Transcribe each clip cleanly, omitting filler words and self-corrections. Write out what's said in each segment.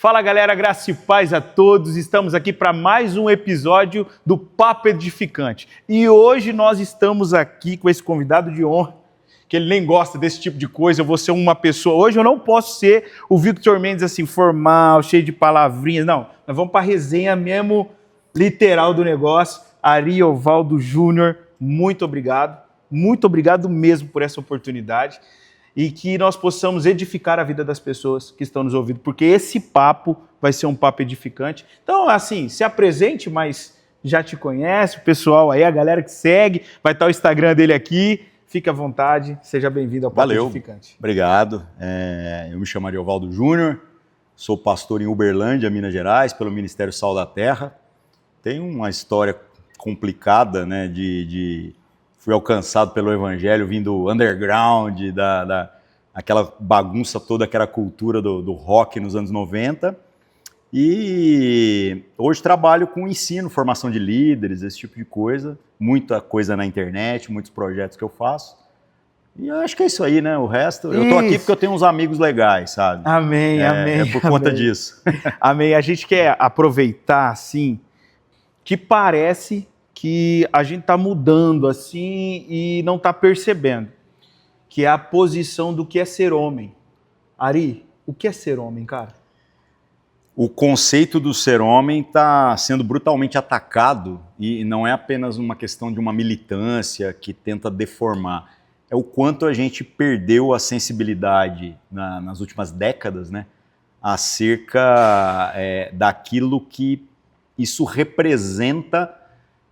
Fala galera, graça e paz a todos, estamos aqui para mais um episódio do Papo Edificante. E hoje nós estamos aqui com esse convidado de honra, que ele nem gosta desse tipo de coisa, eu vou ser uma pessoa... Hoje eu não posso ser o Victor Mendes assim, formal, cheio de palavrinhas, não. Nós vamos para a resenha mesmo, literal do negócio. Ariovaldo Júnior, muito obrigado mesmo por essa oportunidade. E que nós possamos edificar a vida das pessoas que estão nos ouvindo, porque esse papo vai ser um papo edificante. Então, assim, se apresente, mas já te conhece, o pessoal aí, a galera que segue, vai estar o Instagram dele aqui, fique à vontade, seja bem-vindo ao Papo Edificante. Obrigado. Eu me chamo Ariovaldo Júnior, sou pastor em Uberlândia, Minas Gerais, pelo Ministério Sal da Terra. Tenho uma história complicada, né, fui alcançado pelo Evangelho, vindo underground, aquela bagunça toda, aquela cultura do rock nos anos 90. E hoje trabalho com ensino, formação de líderes, esse tipo de coisa. Muita coisa na internet, muitos projetos que eu faço. E eu acho que é isso aí, né? O resto, eu tô aqui porque eu tenho uns amigos legais, sabe? Amém. É por conta disso. Amém. A gente quer aproveitar, assim, que parece que a gente está mudando assim e não está percebendo, que é a posição do que é ser homem. Ari, o que é ser homem, cara? O conceito do ser homem está sendo brutalmente atacado e não é apenas uma questão de uma militância que tenta deformar, é o quanto a gente perdeu a sensibilidade nas últimas décadas, né, acerca daquilo que isso representa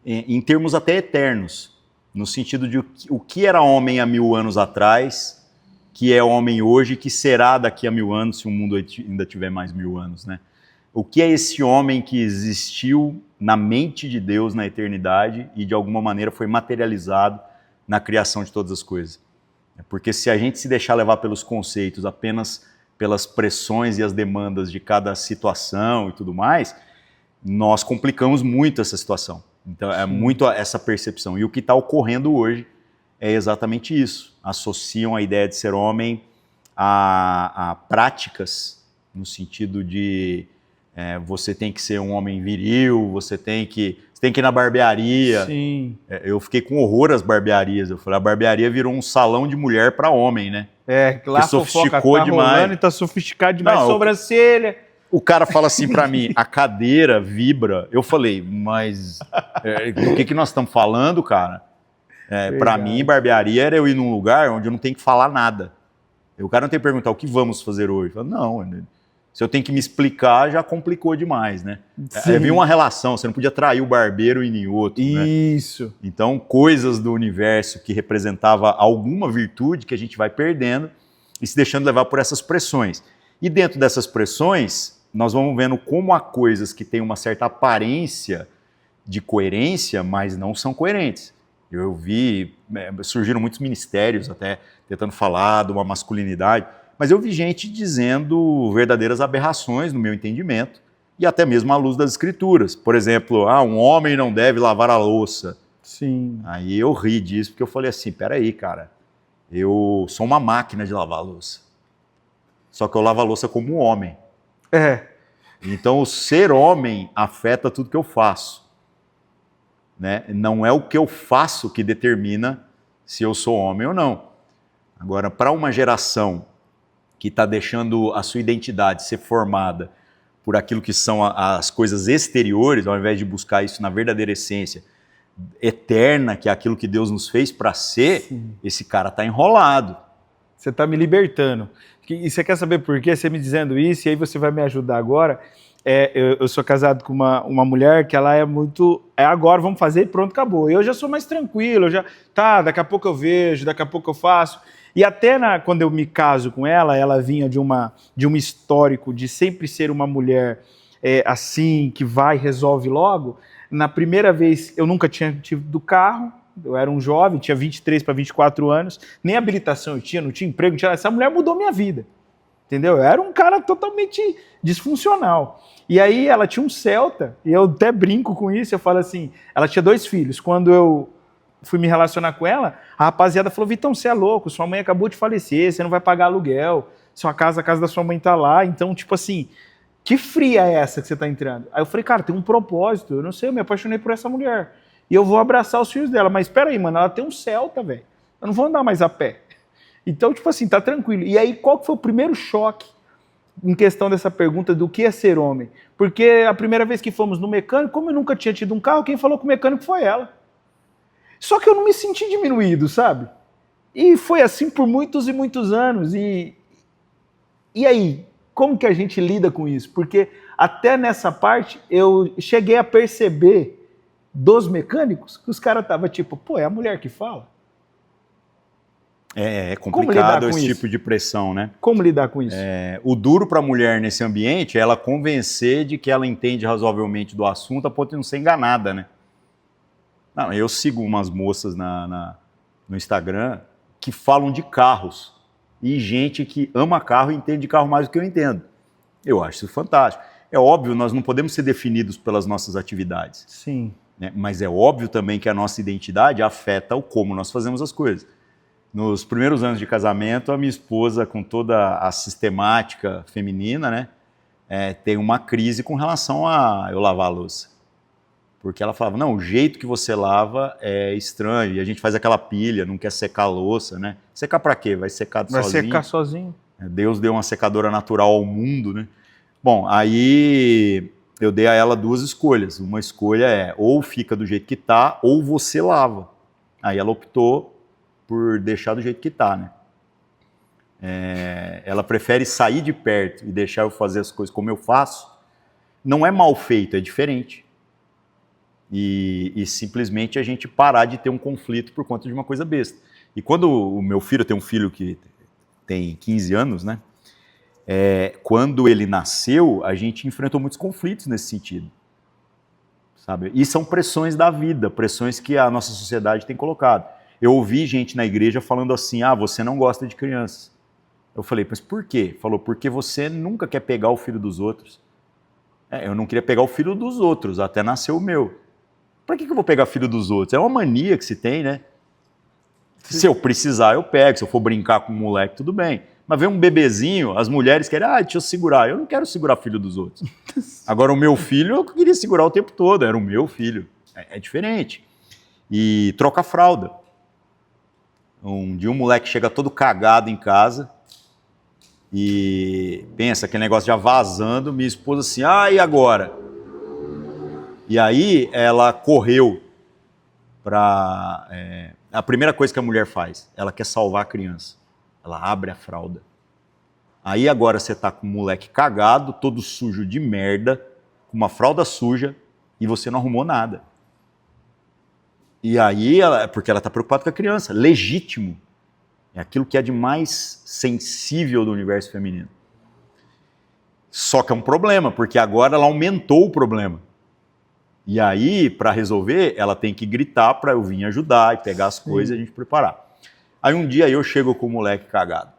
em termos até eternos, no sentido de o que era homem há 1000 anos atrás, que é homem hoje, que será daqui a 1000 anos, se o mundo ainda tiver mais 1000 anos, né? O que é esse homem que existiu na mente de Deus na eternidade e de alguma maneira foi materializado na criação de todas as coisas? Porque se a gente se deixar levar pelos conceitos, apenas pelas pressões e as demandas de cada situação e tudo mais, nós complicamos muito essa situação. Então é muito essa percepção. E o que está ocorrendo hoje é exatamente isso. Associam a ideia de ser homem a práticas, no sentido de você tem que ser um homem viril, você tem que ir na barbearia. Sim. Eu fiquei com horror às barbearias. Eu falei, a barbearia virou um salão de mulher para homem, né? Lá sofisticou tá demais. Tá sofisticado demais, Não, sobrancelha. O cara fala assim pra mim, a cadeira vibra. Eu falei, mas do que nós estamos falando, cara? Pra mim, barbearia era eu ir num lugar onde eu não tenho que falar nada. O cara não tem que perguntar o que vamos fazer hoje. Eu falo, não, se eu tenho que me explicar, já complicou demais, né? Havia uma relação, você não podia trair o barbeiro e nem outro. Isso. Né? Então, coisas do universo que representava alguma virtude que a gente vai perdendo e se deixando levar por essas pressões. E dentro dessas pressões, nós vamos vendo como há coisas que têm uma certa aparência de coerência, mas não são coerentes. Eu vi, surgiram muitos ministérios até tentando falar de uma masculinidade, mas eu vi gente dizendo verdadeiras aberrações no meu entendimento, e até mesmo à luz das escrituras. Por exemplo, um homem não deve lavar a louça. Sim. Aí eu ri disso, porque eu falei assim, peraí, cara, eu sou uma máquina de lavar a louça. Só que eu lavo a louça como um homem. Então, o ser homem afeta tudo que eu faço. Né? Não é o que eu faço que determina se eu sou homem ou não. Agora, para uma geração que está deixando a sua identidade ser formada por aquilo que são as coisas exteriores, ao invés de buscar isso na verdadeira essência eterna, que é aquilo que Deus nos fez para ser, sim, esse cara está enrolado. Você está me libertando. E você quer saber por quê? Você me dizendo isso, e aí você vai me ajudar agora. Eu sou casado com uma mulher que ela é muito... agora, vamos fazer e pronto, acabou. Eu já sou mais tranquilo, daqui a pouco eu vejo, daqui a pouco eu faço. E até quando eu me caso com ela vinha de um histórico de sempre ser uma mulher assim, que vai e resolve logo. Na primeira vez, eu nunca tinha tido carro, eu era um jovem, tinha 23 para 24 anos, nem habilitação eu tinha, não tinha emprego, essa mulher mudou minha vida, entendeu? Eu era um cara totalmente disfuncional. E aí ela tinha um Celta, e eu até brinco com isso, eu falo assim, ela tinha 2 filhos, quando eu fui me relacionar com ela, a rapaziada falou, Vitão, você é louco, sua mãe acabou de falecer, você não vai pagar aluguel, a casa da sua mãe tá lá, então, tipo assim, que fria é essa que você está entrando? Aí eu falei, cara, tem um propósito, eu não sei, eu me apaixonei por essa mulher. E eu vou abraçar os filhos dela, mas espera aí, mano, ela tem um Celta, velho. Eu não vou andar mais a pé. Então, tipo assim, tá tranquilo. E aí, qual que foi o primeiro choque em questão dessa pergunta do que é ser homem? Porque a primeira vez que fomos no mecânico, como eu nunca tinha tido um carro, quem falou com o mecânico foi ela. Só que eu não me senti diminuído, sabe? E foi assim por muitos e muitos anos. E aí, como que a gente lida com isso? Porque até nessa parte eu cheguei a perceber dos mecânicos que os caras estavam tipo, pô, é a mulher que fala? É complicado esse isso? tipo de pressão, né? Como lidar com isso? O duro para a mulher nesse ambiente é ela convencer de que ela entende razoavelmente do assunto a ponto de não ser enganada, né? Não, eu sigo umas moças no Instagram que falam de carros e gente que ama carro e entende de carro mais do que eu entendo. Eu acho isso fantástico. É óbvio, nós não podemos ser definidos pelas nossas atividades. Sim. Né? Mas é óbvio também que a nossa identidade afeta o como nós fazemos as coisas. Nos primeiros anos de casamento, a minha esposa, com toda a sistemática feminina, né, tem uma crise com relação a eu lavar a louça. Porque ela falava, não, o jeito que você lava é estranho, e a gente faz aquela pilha, não quer secar a louça, né? Secar pra quê? Vai secar sozinho? Vai secar sozinho. Deus deu uma secadora natural ao mundo, né? Bom, aí eu dei a ela duas escolhas. Uma escolha é ou fica do jeito que tá, ou você lava. Aí ela optou por deixar do jeito que tá, né? Ela prefere sair de perto e deixar eu fazer as coisas como eu faço. Não é mal feito, é diferente. E simplesmente a gente parar de ter um conflito por conta de uma coisa besta. E quando o meu filho, eu tenho um filho que tem 15 anos, né? Quando ele nasceu, a gente enfrentou muitos conflitos nesse sentido. Sabe? E são pressões da vida, pressões que a nossa sociedade tem colocado. Eu ouvi gente na igreja falando assim, você não gosta de crianças. Eu falei, mas por quê? Falou, porque você nunca quer pegar o filho dos outros. Eu não queria pegar o filho dos outros, até nasceu o meu. Para que eu vou pegar filho dos outros? É uma mania que se tem, né? Se eu precisar, eu pego. Se eu for brincar com um moleque, tudo bem. Mas vem um bebezinho, as mulheres querem, deixa eu segurar. Eu não quero segurar filho dos outros. Agora, o meu filho, eu queria segurar o tempo todo. Era o meu filho. É diferente. E troca a fralda. Um dia um moleque chega todo cagado em casa e pensa, aquele negócio já vazando, minha esposa assim, e agora? E aí ela correu para... a primeira coisa que a mulher faz, ela quer salvar a criança. Ela abre a fralda. Aí agora você tá com um moleque cagado, todo sujo de merda, com uma fralda suja, e você não arrumou nada. E aí, porque ela está preocupada com a criança, legítimo. É aquilo que é de mais sensível do universo feminino. Só que é um problema, porque agora ela aumentou o problema. E aí, para resolver, ela tem que gritar para eu vir ajudar e pegar as coisas e a gente preparar. Aí um dia eu chego com o moleque cagado.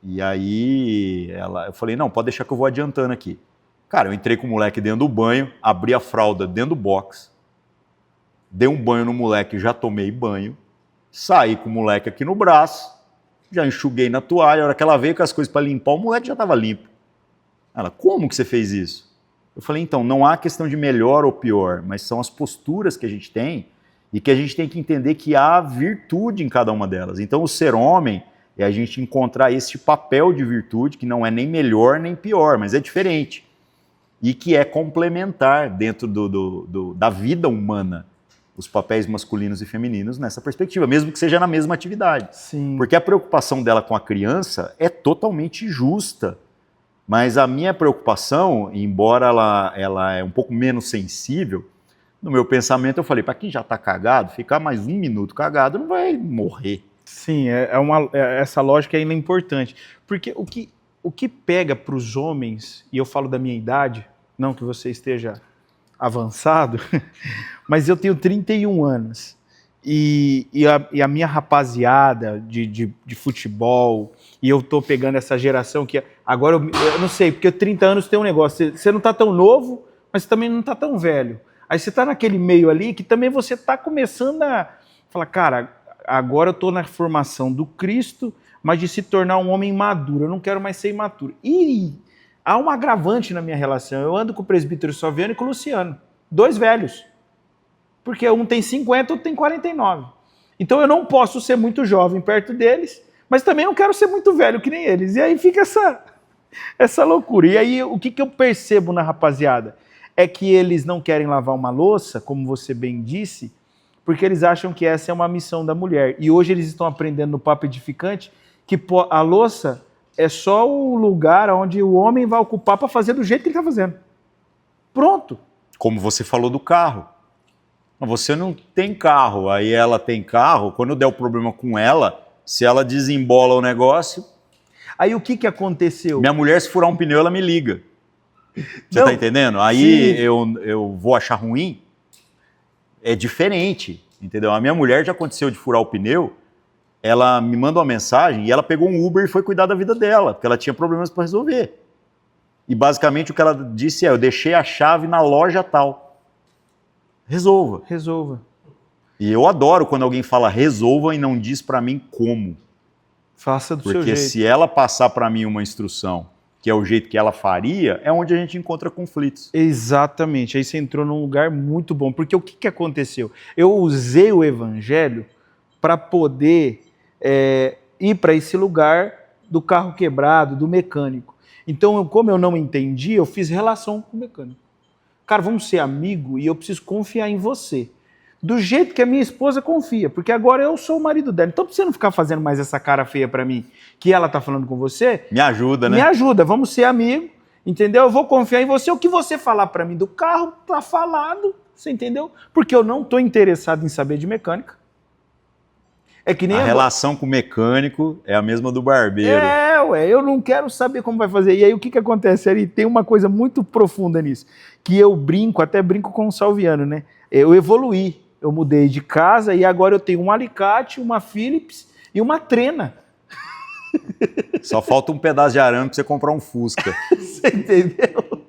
E aí eu falei, não, pode deixar que eu vou adiantando aqui. Cara, eu entrei com o moleque dentro do banho, abri a fralda dentro do box, dei um banho no moleque, já tomei banho, saí com o moleque aqui no braço, já enxuguei na toalha, a hora que ela veio com as coisas para limpar, o moleque já estava limpo. Ela, como que você fez isso? Eu falei, então, não há questão de melhor ou pior, mas são as posturas que a gente tem e que a gente tem que entender que há virtude em cada uma delas. Então, o ser homem é a gente encontrar esse papel de virtude que não é nem melhor nem pior, mas é diferente e que é complementar dentro da vida humana. Os papéis masculinos e femininos nessa perspectiva, mesmo que seja na mesma atividade. Sim. Porque a preocupação dela com a criança é totalmente justa. Mas a minha preocupação, embora ela é um pouco menos sensível, no meu pensamento eu falei, para quem já está cagado, ficar mais um minuto cagado não vai morrer. Sim, essa lógica ainda é importante. Porque o que pega para os homens, e eu falo da minha idade, não que você esteja avançado, mas eu tenho 31 anos e a minha rapaziada de futebol, e eu tô pegando essa geração que agora eu não sei, porque 30 anos tem um negócio, você não tá tão novo, mas você também não tá tão velho. Aí você tá naquele meio ali que também você tá começando a falar, cara, agora eu tô na formação do Cristo, mas de se tornar um homem maduro, eu não quero mais ser imaturo. E Há um agravante na minha relação. Eu ando com o presbítero Salviano e com o Luciano. 2 velhos. Porque um tem 50, outro tem 49. Então eu não posso ser muito jovem perto deles, mas também não quero ser muito velho que nem eles. E aí fica essa loucura. E aí o que eu percebo na rapaziada? É que eles não querem lavar uma louça, como você bem disse, porque eles acham que essa é uma missão da mulher. E hoje eles estão aprendendo no Papo Edificante que a louça é só o lugar onde o homem vai ocupar para fazer do jeito que ele está fazendo. Pronto. Como você falou do carro. Você não tem carro, aí ela tem carro, quando der o problema com ela, se ela desembola o negócio... Aí o que aconteceu? Minha mulher, se furar um pneu, ela me liga. Você tá entendendo? Aí eu vou achar ruim, é diferente, entendeu? A minha mulher já aconteceu de furar o pneu, ela me manda uma mensagem e ela pegou um Uber e foi cuidar da vida dela, porque ela tinha problemas para resolver. E basicamente o que ela disse é, eu deixei a chave na loja tal. Resolva. Resolva. E eu adoro quando alguém fala resolva e não diz para mim como. Faça do seu Porque jeito. se ela passar para mim uma instrução, que é o jeito que ela faria, é onde a gente encontra conflitos. Exatamente. Aí você entrou num lugar muito bom. Porque o que aconteceu? Eu usei o evangelho para poder ir para esse lugar do carro quebrado, do mecânico. Então, como eu não entendi, eu fiz relação com o mecânico. Cara, vamos ser amigo e eu preciso confiar em você. Do jeito que a minha esposa confia, porque agora eu sou o marido dela. Então, pra você não ficar fazendo mais essa cara feia pra mim, que ela tá falando com você... Me ajuda, né? Me ajuda, vamos ser amigo, entendeu? Eu vou confiar em você. O que você falar pra mim do carro, tá falado, você entendeu? Porque eu não tô interessado em saber de mecânica. É que nem a relação com o mecânico é a mesma do barbeiro. Eu não quero saber como vai fazer. E aí o que acontece ali? Tem uma coisa muito profunda nisso, que eu até brinco com o Salviano, né? Eu evoluí, eu mudei de casa e agora eu tenho um alicate, uma Philips e uma trena. Só falta um pedaço de arame para você comprar um Fusca. Você entendeu?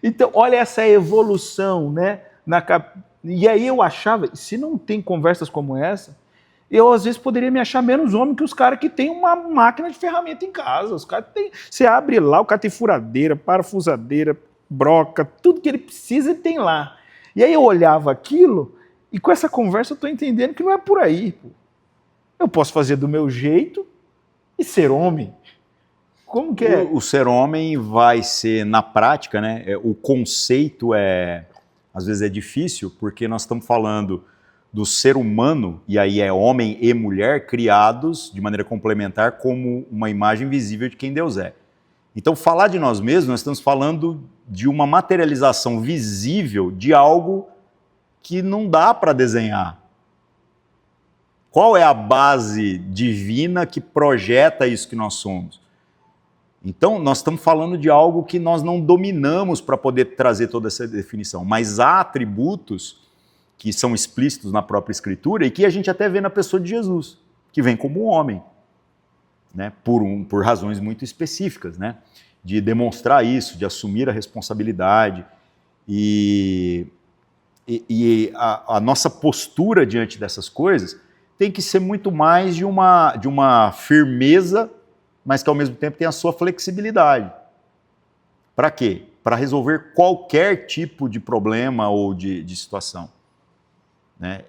Então, olha essa evolução, né? E aí eu achava, se não tem conversas como essa, eu às vezes poderia me achar menos homem que os caras que têm uma máquina de ferramenta em casa. Os caras têm. Você abre lá, o cara tem furadeira, parafusadeira, broca, tudo que ele precisa ele tem lá. E aí eu olhava aquilo e com essa conversa eu estou entendendo que não é por aí. Pô. Eu posso fazer do meu jeito e ser homem. Como que é? O ser homem vai ser, na prática, né? O conceito às vezes é difícil, porque nós estamos falando do ser humano, e aí é homem e mulher, criados de maneira complementar como uma imagem visível de quem Deus é. Então, falar de nós mesmos, nós estamos falando de uma materialização visível de algo que não dá para desenhar. Qual é a base divina que projeta isso que nós somos? Então, nós estamos falando de algo que nós não dominamos para poder trazer toda essa definição, mas há atributos que são explícitos na própria Escritura e que a gente até vê na pessoa de Jesus, que vem como um homem, né? Por razões muito específicas, né? De demonstrar isso, de assumir a responsabilidade. E a nossa postura diante dessas coisas tem que ser muito mais de uma firmeza, mas que ao mesmo tempo tem a sua flexibilidade. Para quê? Para resolver qualquer tipo de problema ou de situação. Né?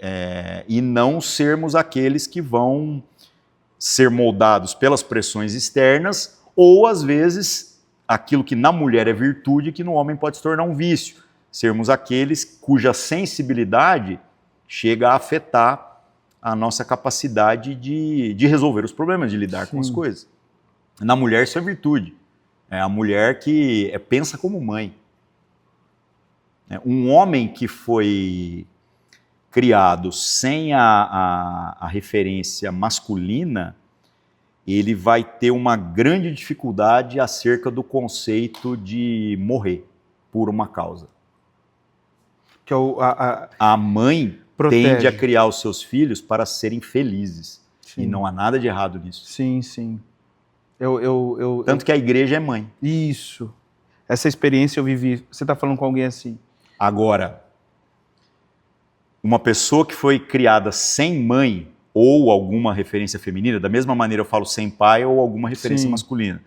E não sermos aqueles que vão ser moldados pelas pressões externas ou, às vezes, aquilo que na mulher é virtude que no homem pode se tornar um vício. Sermos aqueles cuja sensibilidade chega a afetar a nossa capacidade de resolver os problemas, de lidar com as coisas. Na mulher isso é virtude. É a mulher que pensa como mãe. Um homem que foi criado sem a referência masculina, ele vai ter uma grande dificuldade acerca do conceito de morrer por uma causa. Que a mãe protege. Tende a criar os seus filhos para serem felizes. Sim. E não há nada de errado nisso. Sim, sim. Tanto que a igreja é mãe. Isso. Essa experiência eu vivi. Você está falando com alguém assim. Agora, uma pessoa que foi criada sem mãe ou alguma referência feminina, da mesma maneira eu falo sem pai ou alguma referência Sim. masculina,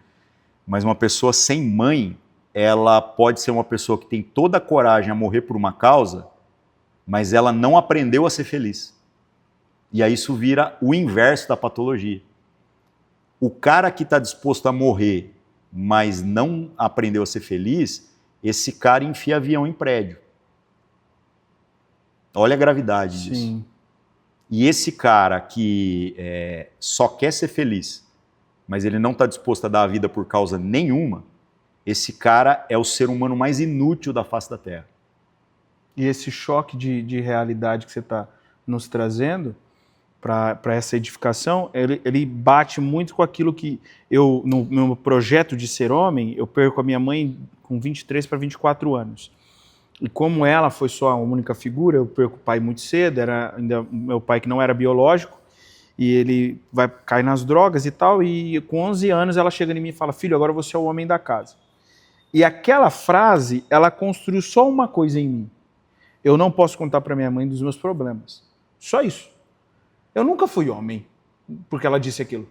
mas uma pessoa sem mãe, ela pode ser uma pessoa que tem toda a coragem a morrer por uma causa, mas ela não aprendeu a ser feliz. E aí isso vira o inverso da patologia. O cara que está disposto a morrer, mas não aprendeu a ser feliz, esse cara enfia avião em prédio. Olha a gravidade disso. Sim. E esse cara que só quer ser feliz, mas ele não está disposto a dar a vida por causa nenhuma, esse cara é o ser humano mais inútil da face da Terra. E esse choque de realidade que você está nos trazendo para essa edificação, ele bate muito com aquilo que eu, no meu projeto de ser homem, eu perco a minha mãe com 23 para 24 anos. E como ela foi só a única figura, eu perco o pai muito cedo, era ainda meu pai que não era biológico, e ele vai cair nas drogas e tal, e com 11 anos ela chega em mim e fala, filho, agora você é o homem da casa. E aquela frase, ela construiu só uma coisa em mim. Eu não posso contar para minha mãe dos meus problemas. Só isso. Eu nunca fui homem, porque ela disse aquilo.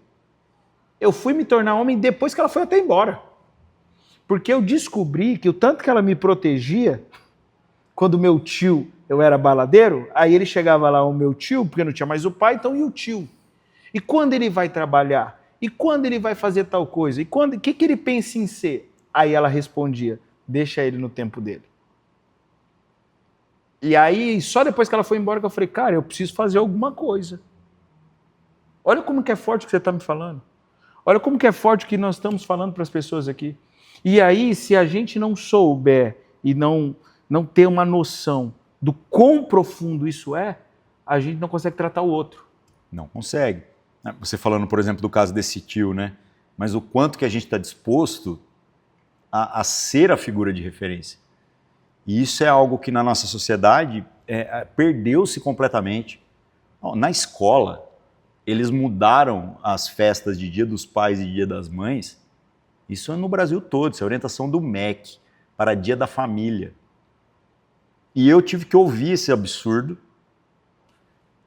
Eu fui me tornar homem depois que ela foi até embora. Porque eu descobri que o tanto que ela me protegia, quando meu tio, eu era baladeiro, aí ele chegava lá, o meu tio, porque não tinha mais o pai, então e o tio? E quando ele vai trabalhar? E quando ele vai fazer tal coisa? E quando, o que ele pensa em ser? Aí ela respondia, deixa ele no tempo dele. E aí, só depois que ela foi embora que eu falei, cara, eu preciso fazer alguma coisa. Olha como que é forte o que você está me falando. Olha como que é forte o que nós estamos falando para as pessoas aqui. E aí, se a gente não souber e não ter uma noção do quão profundo isso é, a gente não consegue tratar o outro. Não consegue. Você falando, por exemplo, do caso desse tio, né? Mas o quanto que a gente está disposto a ser a figura de referência. E isso é algo que na nossa sociedade perdeu-se completamente. Na escola, eles mudaram as festas de Dia dos Pais e Dia das Mães. Isso é no Brasil todo, isso é a orientação do MEC para Dia da Família. E eu tive que ouvir esse absurdo,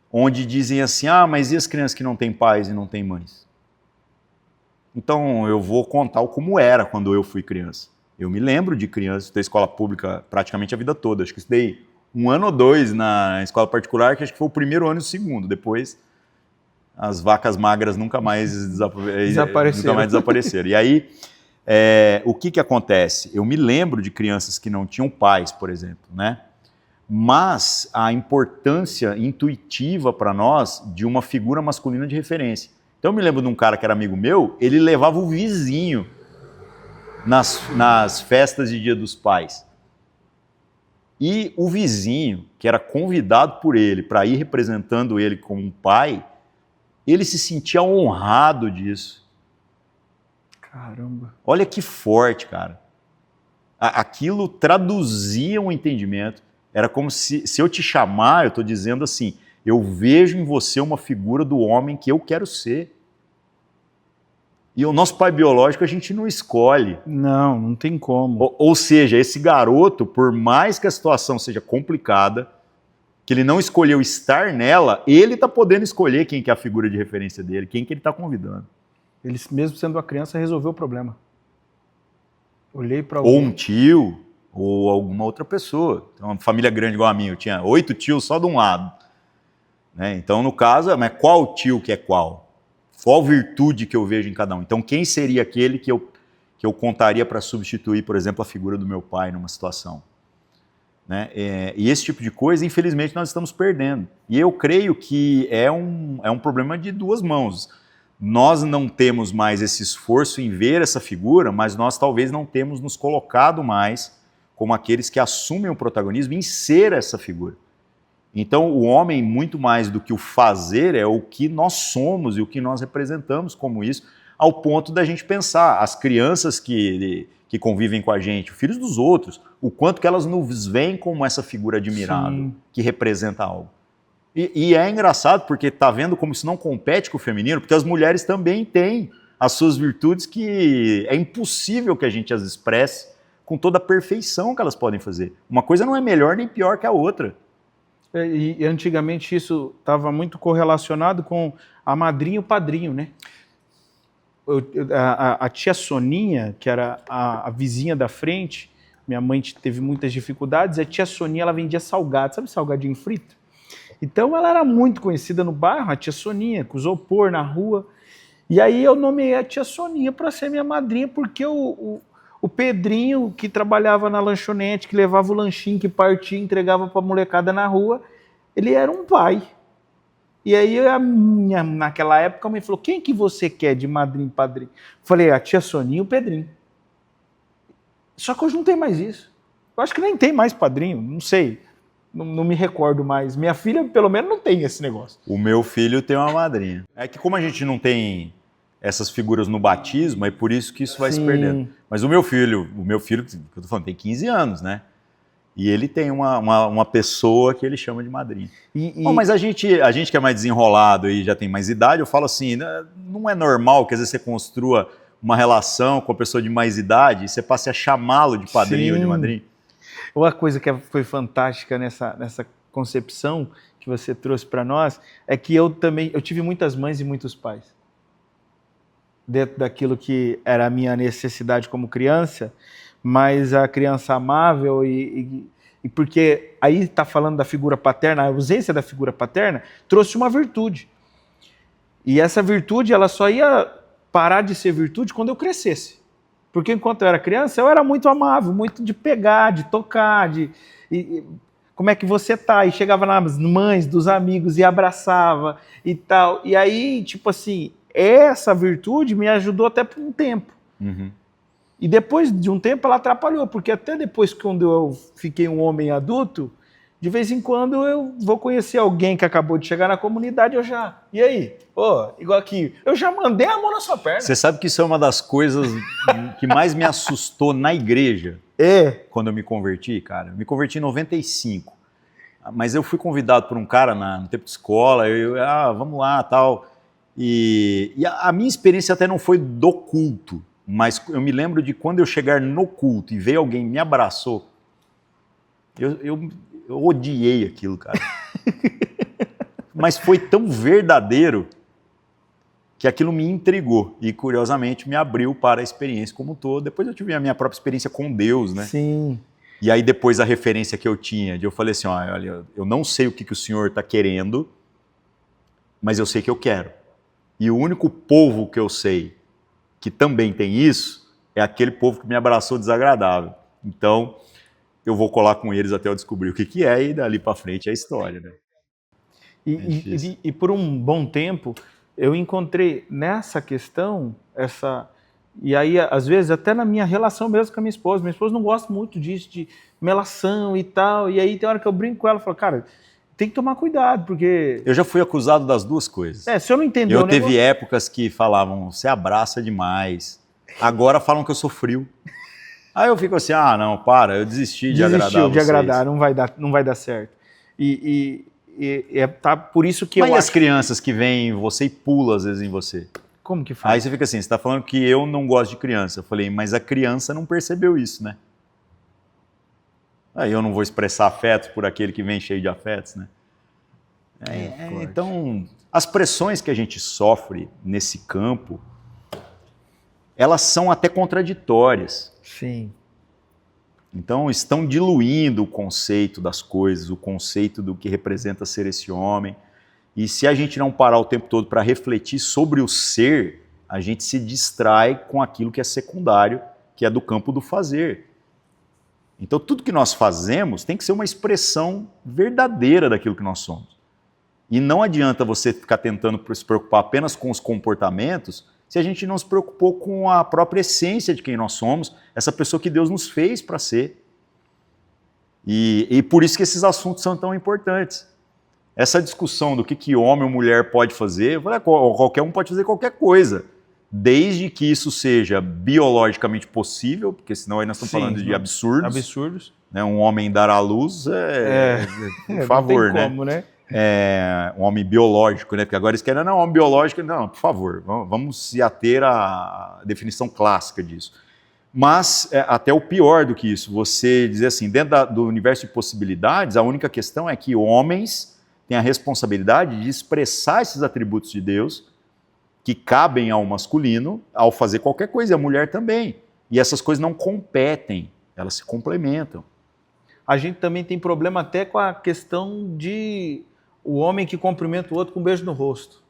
onde dizem assim, mas e as crianças que não têm pais e não têm mães? Então, eu vou contar como era quando eu fui criança. Eu me lembro de criança da escola pública praticamente a vida toda. Acho que estudei 1 ano ou 2 na escola particular, que acho que foi o primeiro ano e o segundo. Depois, as vacas magras nunca mais desapareceram. E aí, o que acontece? Eu me lembro de crianças que não tinham pais, por exemplo, né? Mas a importância intuitiva para nós de uma figura masculina de referência. Então eu me lembro de um cara que era amigo meu, ele levava o vizinho nas festas de Dia dos Pais. E o vizinho, que era convidado por ele para ir representando ele como um pai, ele se sentia honrado disso. Caramba. Olha que forte, cara. Aquilo traduzia um entendimento. Era como se eu te chamar, eu estou dizendo assim, eu vejo em você uma figura do homem que eu quero ser. E o nosso pai biológico a gente não escolhe. Não tem como. Ou seja, esse garoto, por mais que a situação seja complicada, que ele não escolheu estar nela, ele está podendo escolher quem que é a figura de referência dele, quem que ele está convidando. Ele, mesmo sendo uma criança, resolveu o problema. Olhei para ou um tio, ou alguma outra pessoa. Então, uma família grande igual a minha, eu tinha 8 tios só de um lado. Né? Então, no caso, mas qual tio que é qual? Qual virtude que eu vejo em cada um? Então, quem seria aquele que eu contaria para substituir, por exemplo, a figura do meu pai numa situação? Né? E esse tipo de coisa, infelizmente, nós estamos perdendo. E eu creio que é um problema de duas mãos. Nós não temos mais esse esforço em ver essa figura, mas nós talvez não temos nos colocado mais como aqueles que assumem o protagonismo em ser essa figura. Então, o homem, muito mais do que o fazer, é o que nós somos e o que nós representamos como isso, ao ponto da gente pensar, as crianças que convivem com a gente, os filhos dos outros, o quanto que elas nos veem como essa figura admirável, Sim. que representa algo. E é engraçado porque está vendo como isso não compete com o feminino, porque as mulheres também têm as suas virtudes que é impossível que a gente as expresse com toda a perfeição que elas podem fazer. Uma coisa não é melhor nem pior que a outra. E antigamente isso estava muito correlacionado com a madrinha e o padrinho, né? a tia Soninha, que era a vizinha da frente, minha mãe teve muitas dificuldades, a tia Soninha, ela vendia salgado, sabe salgadinho frito? Então ela era muito conhecida no bairro, a tia Soninha, com isopor na rua. E aí eu nomeei a tia Soninha para ser minha madrinha, porque o Pedrinho, que trabalhava na lanchonete, que levava o lanchinho, que partia, entregava para a molecada na rua, ele era um pai. E aí naquela época a mãe falou, quem que você quer de madrinho e padrinho? Falei, a tia Soninha e o Pedrinho. Só que hoje não tem mais isso. Eu acho que nem tem mais padrinho, não sei. Não me recordo mais. Minha filha, pelo menos, não tem esse negócio. O meu filho tem uma madrinha. É que como a gente não tem essas figuras no batismo, é por isso que isso vai se perdendo. Mas o meu filho, que eu tô falando, tem 15 anos, né? E ele tem uma pessoa que ele chama de madrinha. Bom, mas a gente que é mais desenrolado e já tem mais idade, eu falo assim, não é normal que às vezes você construa uma relação com a pessoa de mais idade e você passe a chamá-lo de padrinho ou de madrinha. Uma coisa que foi fantástica nessa concepção que você trouxe para nós é que eu tive muitas mães e muitos pais. Dentro daquilo que era a minha necessidade como criança, mas a criança amável e porque aí está falando da figura paterna, a ausência da figura paterna trouxe uma virtude. E essa virtude, ela só ia parar de ser virtude quando eu crescesse. Porque enquanto eu era criança, eu era muito amável, muito de pegar, de tocar, como é que você tá? E chegava nas mães dos amigos e abraçava e tal. E aí, tipo assim, essa virtude me ajudou até por um tempo. Uhum. E depois de um tempo ela atrapalhou, porque até depois quando eu fiquei um homem adulto, de vez em quando eu vou conhecer alguém que acabou de chegar na comunidade, e aí? Igual aqui, eu já mandei a mão na sua perna. Você sabe que isso é uma das coisas que mais me assustou na igreja? Quando eu me converti, cara. Eu me converti em 95. Mas eu fui convidado por um cara no tempo de escola, vamos lá, tal. E a minha experiência até não foi do culto, mas eu me lembro de quando eu chegar no culto e ver alguém me abraçou, eu odiei aquilo, cara. Mas foi tão verdadeiro que aquilo me intrigou e, curiosamente, me abriu para a experiência como um todo. Depois eu tive a minha própria experiência com Deus, né? Sim. E aí depois a referência que eu tinha, eu falei assim, olha, eu não sei o que o Senhor está querendo, mas eu sei que eu quero. E o único povo que eu sei que também tem isso é aquele povo que me abraçou desagradável. Então, eu vou colar com eles até eu descobrir o que é e dali para frente é a história, né? E por um bom tempo, eu encontrei nessa questão, e aí às vezes até na minha relação mesmo com a minha esposa não gosta muito disso, de melação e tal, e aí tem hora que eu brinco com ela, falo, cara, tem que tomar cuidado, porque... Eu já fui acusado das duas coisas. Se eu não entender o teve épocas que falavam, você abraça demais, agora falam que eu sou frio. Aí eu fico assim, não, para, eu desisti de agradar vocês. De agradar, não vai dar certo. Tá por isso que Mas eu acho... as crianças que vêm em você e pulam às vezes em você? Como que faz? Aí você fica assim, você está falando que eu não gosto de criança. Eu falei, mas a criança não percebeu isso, né? Aí eu não vou expressar afetos por aquele que vem cheio de afetos, né? Então, as pressões que a gente sofre nesse campo, elas são até contraditórias. Sim. Então, estão diluindo o conceito das coisas, o conceito do que representa ser esse homem. E se a gente não parar o tempo todo para refletir sobre o ser, a gente se distrai com aquilo que é secundário, que é do campo do fazer. Então, tudo que nós fazemos tem que ser uma expressão verdadeira daquilo que nós somos. E não adianta você ficar tentando se preocupar apenas com os comportamentos se a gente não se preocupou com a própria essência de quem nós somos, essa pessoa que Deus nos fez para ser. E por isso que esses assuntos são tão importantes. Essa discussão do que homem ou mulher pode fazer, qualquer um pode fazer qualquer coisa, desde que isso seja biologicamente possível, porque senão aí nós estamos falando de absurdos. Absurdos. Né? Um homem dar à luz por favor, não tem como, né? Um homem biológico, né? Porque agora eles querem, não, homem biológico, não, por favor, vamos se ater à definição clássica disso. Mas até o pior do que isso, você dizer assim, dentro do universo de possibilidades, a única questão é que homens têm a responsabilidade de expressar esses atributos de Deus que cabem ao masculino ao fazer qualquer coisa, e a mulher também. E essas coisas não competem, elas se complementam. A gente também tem problema até com a questão de o homem que cumprimenta o outro com um beijo no rosto.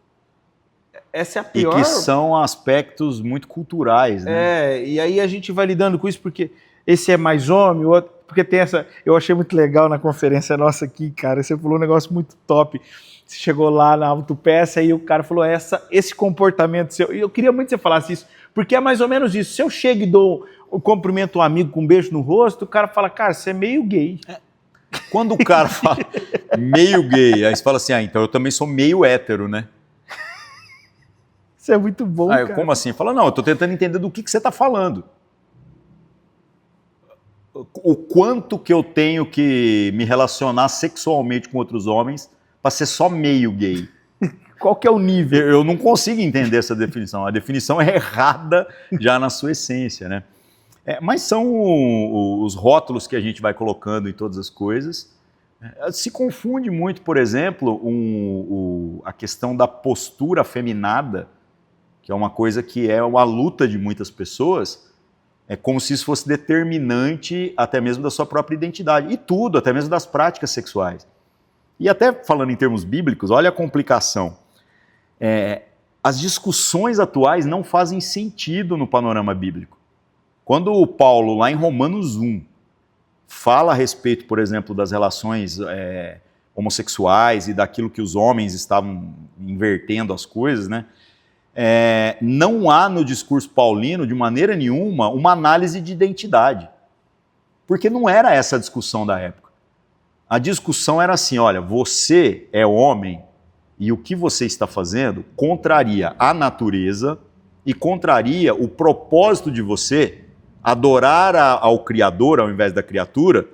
Essa é a pior. E que são aspectos muito culturais, né? E aí a gente vai lidando com isso porque esse é mais homem, o outro... Porque tem essa... Eu achei muito legal na conferência nossa aqui, cara, você falou um negócio muito top. Você chegou lá na autopeça e o cara falou esse comportamento seu. E eu queria muito que você falasse isso, porque é mais ou menos isso. Se eu chego e cumprimento um amigo com um beijo no rosto, o cara fala, cara, você é meio gay. Quando o cara fala meio gay, aí você fala assim, então eu também sou meio hétero, né? Isso é muito bom, aí, cara. Como assim? Fala, não, eu tô tentando entender do que você tá falando. O quanto que eu tenho que me relacionar sexualmente com outros homens para ser só meio gay. Qual que é o nível? Eu não consigo entender essa definição. A definição é errada já na sua essência, né? Mas são os rótulos que a gente vai colocando em todas as coisas. Se confunde muito, por exemplo, a questão da postura afeminada, que é uma coisa que é uma luta de muitas pessoas. É como se isso fosse determinante até mesmo da sua própria identidade. E tudo, até mesmo das práticas sexuais. E até falando em termos bíblicos, olha a complicação. As discussões atuais não fazem sentido no panorama bíblico. Quando o Paulo, lá em Romanos 1, fala a respeito, por exemplo, das relações homossexuais e daquilo que os homens estavam invertendo as coisas, né? Não há no discurso paulino, de maneira nenhuma, uma análise de identidade. Porque não era essa a discussão da época. A discussão era assim, olha, você é homem e o que você está fazendo contraria a natureza e contraria o propósito de você adorar ao Criador ao invés da criatura,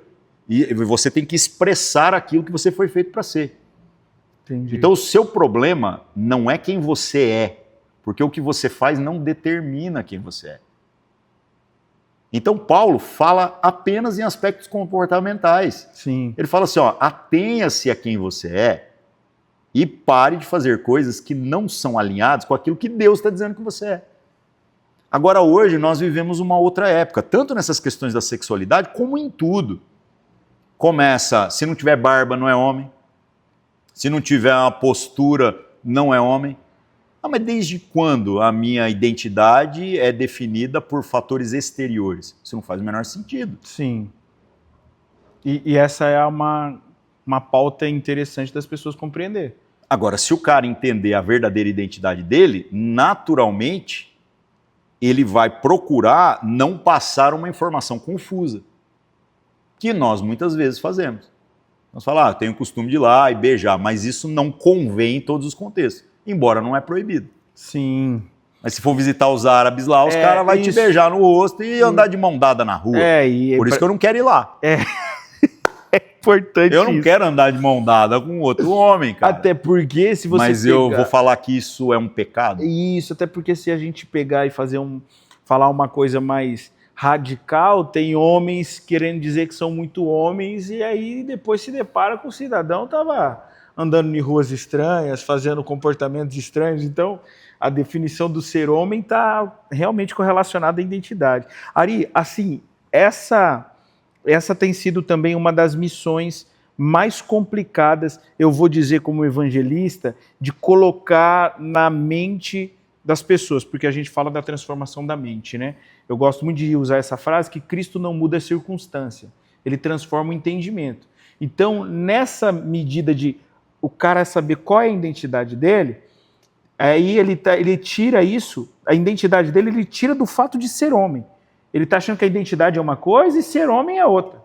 e você tem que expressar aquilo que você foi feito para ser. Entendi. Então o seu problema não é quem você é, porque o que você faz não determina quem você é. Então Paulo fala apenas em aspectos comportamentais. Sim. Ele fala assim, atenha-se a quem você é e pare de fazer coisas que não são alinhadas com aquilo que Deus está dizendo que você é. Agora hoje nós vivemos uma outra época, tanto nessas questões da sexualidade como em tudo. Começa, se não tiver barba não é homem, se não tiver uma postura não é homem. Mas desde quando a minha identidade é definida por fatores exteriores? Isso não faz o menor sentido. Sim. E essa é uma pauta interessante das pessoas compreender. Agora, se o cara entender a verdadeira identidade dele, naturalmente, ele vai procurar não passar uma informação confusa, que nós muitas vezes fazemos. Nós falamos, eu tenho o costume de ir lá e beijar, mas isso não convém em todos os contextos. Embora não é proibido. Sim. Mas se for visitar os árabes lá, os caras vão te beijar no rosto e andar de mão dada na rua. Por isso que eu não quero ir lá. É importante eu não quero andar de mão dada com outro homem, cara. Até porque se você Mas eu vou falar que isso é um pecado? Isso, até porque se a gente pegar e falar uma coisa mais radical, tem homens querendo dizer que são muito homens e aí depois se depara com o cidadão tava andando em ruas estranhas, fazendo comportamentos estranhos. Então, a definição do ser homem está realmente correlacionada à identidade. Ari, assim, essa tem sido também uma das missões mais complicadas, eu vou dizer como evangelista, de colocar na mente das pessoas, porque a gente fala da transformação da mente, né? Eu gosto muito de usar essa frase, que Cristo não muda a circunstância, ele transforma o entendimento. Então, nessa medida de o cara saber qual é a identidade dele, aí ele tira isso, a identidade dele, ele tira do fato de ser homem. Ele está achando que a identidade é uma coisa e ser homem é outra.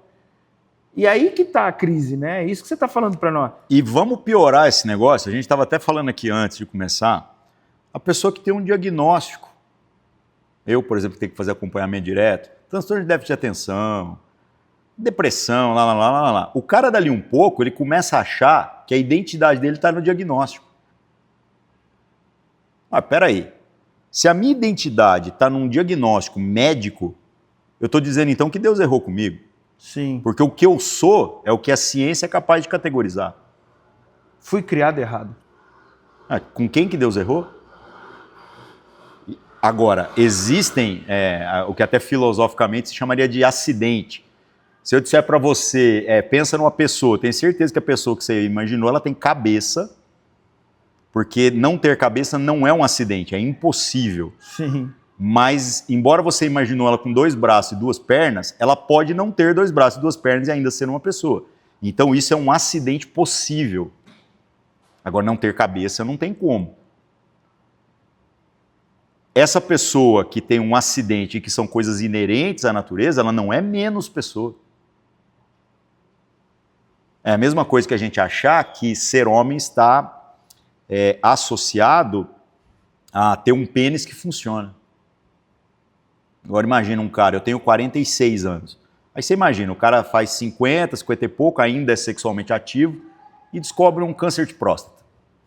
E aí que está a crise, né? É isso que você está falando para nós. E vamos piorar esse negócio, a gente estava até falando aqui antes de começar, a pessoa que tem um diagnóstico. Eu, por exemplo, tenho que fazer acompanhamento direto, transtorno de déficit de atenção, depressão, lá. O cara dali um pouco, ele começa a achar que a identidade dele está no diagnóstico. Peraí, se a minha identidade está num diagnóstico médico, eu estou dizendo então que Deus errou comigo. Sim. Porque o que eu sou é o que a ciência é capaz de categorizar. Fui criado errado. Com quem que Deus errou? Agora, existem o que até filosoficamente se chamaria de acidente. Se eu disser para você, pensa numa pessoa, tenho certeza que a pessoa que você imaginou, ela tem cabeça, porque não ter cabeça não é um acidente, é impossível. Sim. Mas, embora você imaginou ela com 2 braços e 2 pernas, ela pode não ter 2 braços e 2 pernas e ainda ser uma pessoa. Então, isso é um acidente possível. Agora, não ter cabeça não tem como. Essa pessoa que tem um acidente, que são coisas inerentes à natureza, ela não é menos pessoa. É a mesma coisa que a gente achar que ser homem está associado a ter um pênis que funciona. Agora imagina um cara, eu tenho 46 anos. Aí você imagina, o cara faz 50, 50 e pouco, ainda é sexualmente ativo e descobre um câncer de próstata.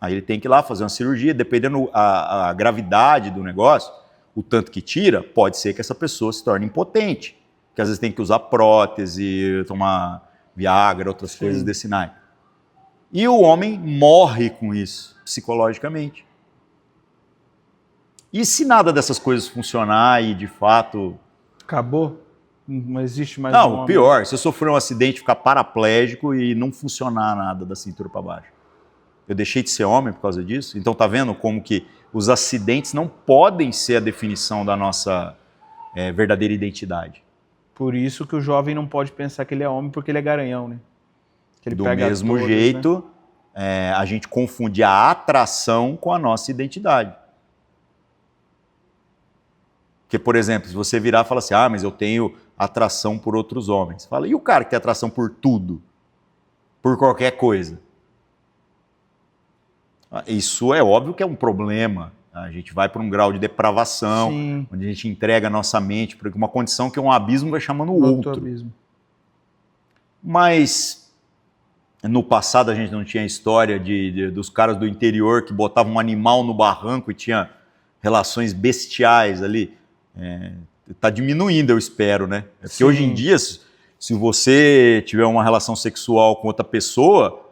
Aí ele tem que ir lá fazer uma cirurgia, dependendo a gravidade do negócio, o tanto que tira, pode ser que essa pessoa se torne impotente. Que às vezes tem que usar prótese, tomar Viagra, outras coisas desse naipe. E o homem morre com isso, psicologicamente. E se nada dessas coisas funcionar e de fato... Acabou? Não existe mais Não, pior, se eu sofrer um acidente, ficar paraplégico e não funcionar nada da cintura para baixo. Eu deixei de ser homem por causa disso? Então tá vendo como que os acidentes não podem ser a definição da nossa verdadeira identidade. Por isso que o jovem não pode pensar que ele é homem porque ele é garanhão, né? Que ele Do pega mesmo todas, jeito, né? A gente confunde a atração com a nossa identidade. Porque, por exemplo, se você virar e falar assim, mas eu tenho atração por outros homens. Fala, e o cara que tem atração por tudo? Por qualquer coisa? Isso é óbvio que é um problema. A gente vai para um grau de depravação, Sim. Onde a gente entrega a nossa mente para uma condição que um abismo vai chamando o outro. Abismo. Mas no passado a gente não tinha história dos caras do interior que botavam um animal no barranco e tinha relações bestiais ali. Está diminuindo, eu espero, né? Porque Sim. Hoje em dia, se você tiver uma relação sexual com outra pessoa,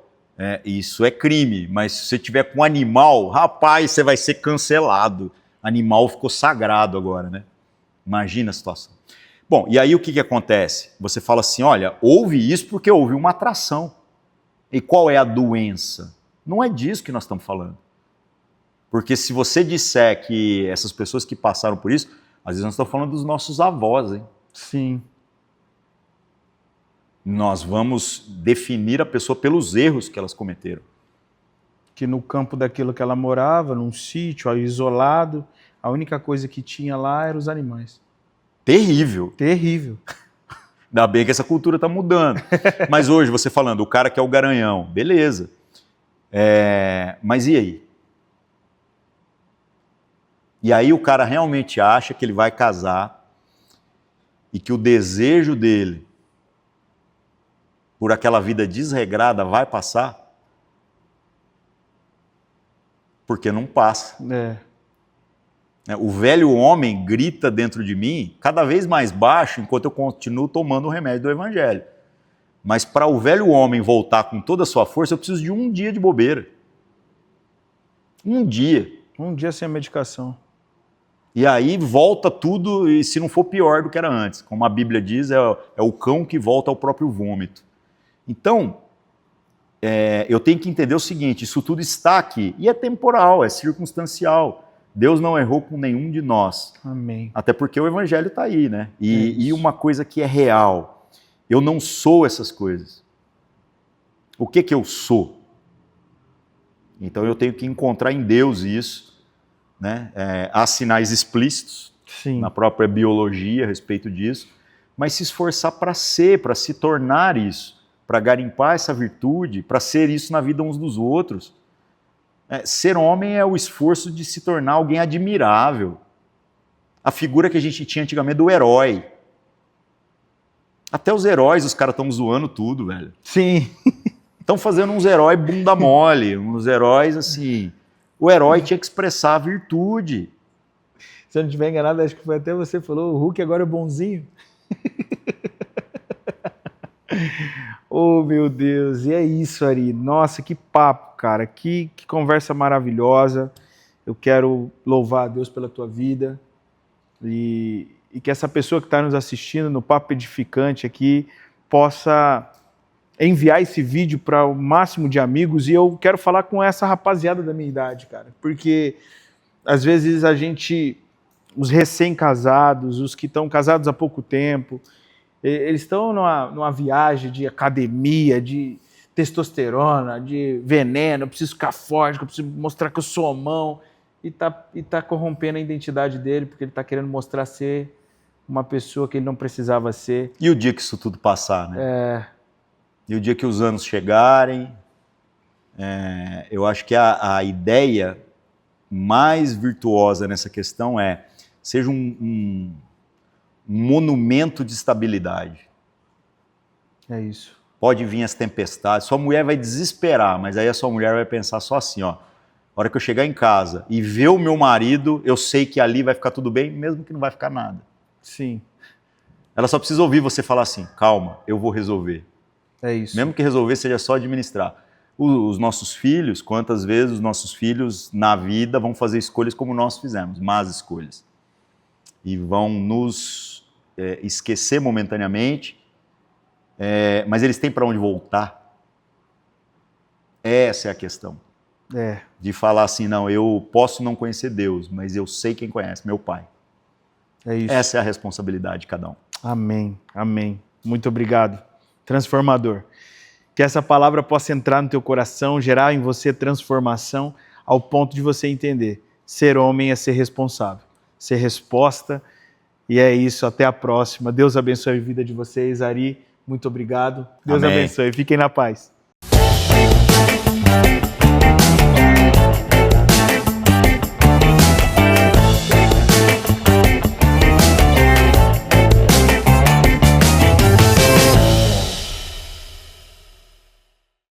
isso é crime. Mas se você tiver com um animal, rapaz, você vai ser cancelado. Animal ficou sagrado agora, né? Imagina a situação. Bom, e aí o que acontece? Você fala assim, olha, houve isso porque houve uma atração. E qual é a doença? Não é disso que nós estamos falando. Porque se você disser que essas pessoas que passaram por isso, às vezes nós estamos falando dos nossos avós, hein? Sim. Nós vamos definir a pessoa pelos erros que elas cometeram. Que no campo daquilo que ela morava, num sítio isolado, a única coisa que tinha lá eram os animais. Terrível. Terrível. Ainda bem que essa cultura está mudando. Mas hoje, você falando, o cara que é o garanhão, beleza. Mas e aí? E aí o cara realmente acha que ele vai casar e que o desejo dele por aquela vida desregrada vai passar? Porque não passa. O velho homem grita dentro de mim cada vez mais baixo enquanto eu continuo tomando o remédio do evangelho. Mas para o velho homem voltar com toda a sua força, eu preciso de um dia de bobeira. Um dia. Um dia sem a medicação. E aí volta tudo, e se não for pior do que era antes. Como a Bíblia diz, é o cão que volta ao próprio vômito. Então, eu tenho que entender o seguinte, isso tudo está aqui, e é temporal, é circunstancial. Deus não errou com nenhum de nós. Amém. Até porque o evangelho está aí, né? E uma coisa que é real, eu não sou essas coisas. O que eu sou? Então eu tenho que encontrar em Deus isso, né? Há sinais explícitos Sim. na própria biologia a respeito disso, mas se esforçar para ser, para se tornar isso, para garimpar essa virtude, para ser isso na vida uns dos outros. Ser homem é o esforço de se tornar alguém admirável. A figura que a gente tinha antigamente do herói. Até os heróis, os caras estão zoando tudo, velho. Sim. Estão fazendo uns heróis bunda mole, uns heróis assim... O herói tinha que expressar a virtude. Se eu não estiver enganado, acho que foi até você que falou, o Hulk agora é bonzinho. Oh, meu Deus, e é isso, Ari. Nossa, que papo, cara, que conversa maravilhosa. Eu quero louvar a Deus pela tua vida, e que essa pessoa que está nos assistindo no Papo Edificante aqui possa enviar esse vídeo para o máximo de amigos. E eu quero falar com essa rapaziada da minha idade, cara, porque às vezes os recém-casados, os que estão casados há pouco tempo, eles estão numa viagem de academia, de testosterona, de veneno, eu preciso ficar forte, eu preciso mostrar que eu sou homão, e tá corrompendo a identidade dele, porque ele está querendo mostrar ser uma pessoa que ele não precisava ser. E o dia que isso tudo passar, né? E o dia que os anos chegarem, eu acho que a ideia mais virtuosa nessa questão seja um monumento de estabilidade. É isso. Pode vir as tempestades, sua mulher vai desesperar, mas aí a sua mulher vai pensar só assim, ó, a hora que eu chegar em casa e ver o meu marido, eu sei que ali vai ficar tudo bem, mesmo que não vai ficar nada. Sim. Ela só precisa ouvir você falar assim, calma, eu vou resolver. É isso. Mesmo que resolver seja só administrar. Os nossos filhos, quantas vezes os nossos filhos na vida vão fazer escolhas como nós fizemos, más escolhas. E vão nos esquecer momentaneamente, mas eles têm para onde voltar. Essa é a questão. De falar assim, não, eu posso não conhecer Deus, mas eu sei quem conhece, meu Pai. É isso. Essa é a responsabilidade de cada um. Amém, amém. Muito obrigado. Transformador. Que essa palavra possa entrar no teu coração, gerar em você transformação, ao ponto de você entender. Ser homem é ser responsável, ser resposta. E é isso, até a próxima. Deus abençoe a vida de vocês. Ari, muito obrigado. Deus Amém. abençoe. Fiquem na paz.